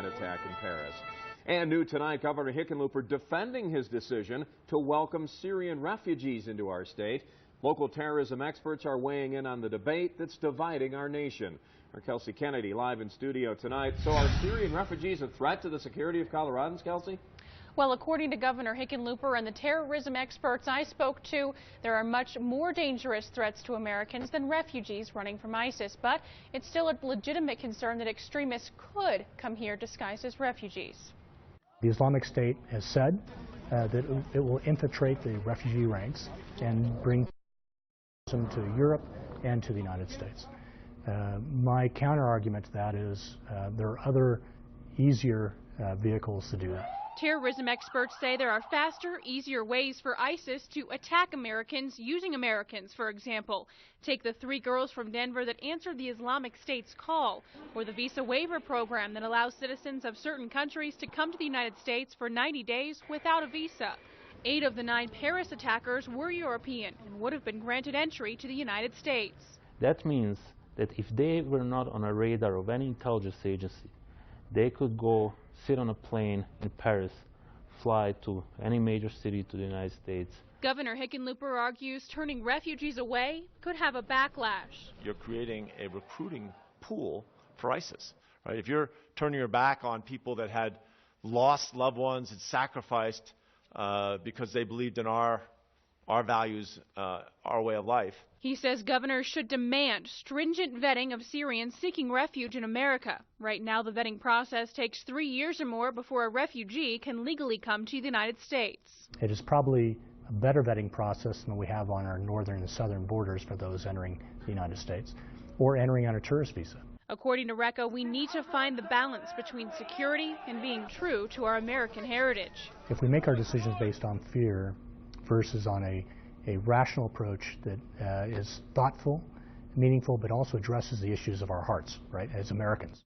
attack in Paris. And new tonight, Governor Hickenlooper defending his decision to welcome Syrian refugees into our state. Local terrorism experts are weighing in on the debate that's dividing our nation. Our Kelsey Kennedy live in studio tonight. So are Syrian refugees a threat to the security of Coloradans, Kelsey? Well, according to Governor Hickenlooper and the terrorism experts I spoke to, there are much more dangerous threats to Americans than refugees running from ISIS. But it's still a legitimate concern that extremists could come here disguised as refugees. The Islamic State has said that it will infiltrate the refugee ranks and bring them to Europe and to the United States. My counter-argument to that is there are other, easier vehicles to do that. Terrorism experts say there are faster, easier ways for ISIS to attack Americans using Americans, for example. Take the 3 girls from Denver that answered the Islamic State's call, or the visa waiver program that allows citizens of certain countries to come to the United States for 90 days without a visa. 8 of the 9 Paris attackers were European and would have been granted entry to the United States. That means that if they were not on a radar of any intelligence agency, they could go sit on a plane in Paris, fly to any major city to the United States. Governor Hickenlooper argues turning refugees away could have a backlash. You're creating a recruiting pool for ISIS, right? If you're turning your back on people that had lost loved ones and sacrificed because they believed in our values, our way of life. He says governors should demand stringent vetting of Syrians seeking refuge in America. Right now, the vetting process takes 3 years or more before a refugee can legally come to the United States. It is probably a better vetting process than we have on our northern and southern borders for those entering the United States or entering on a tourist visa. According to RECA, we need to find the balance between security and being true to our American heritage. If we make our decisions based on fear versus on a rational approach that is thoughtful, meaningful, but also addresses the issues of our hearts, right, as Americans.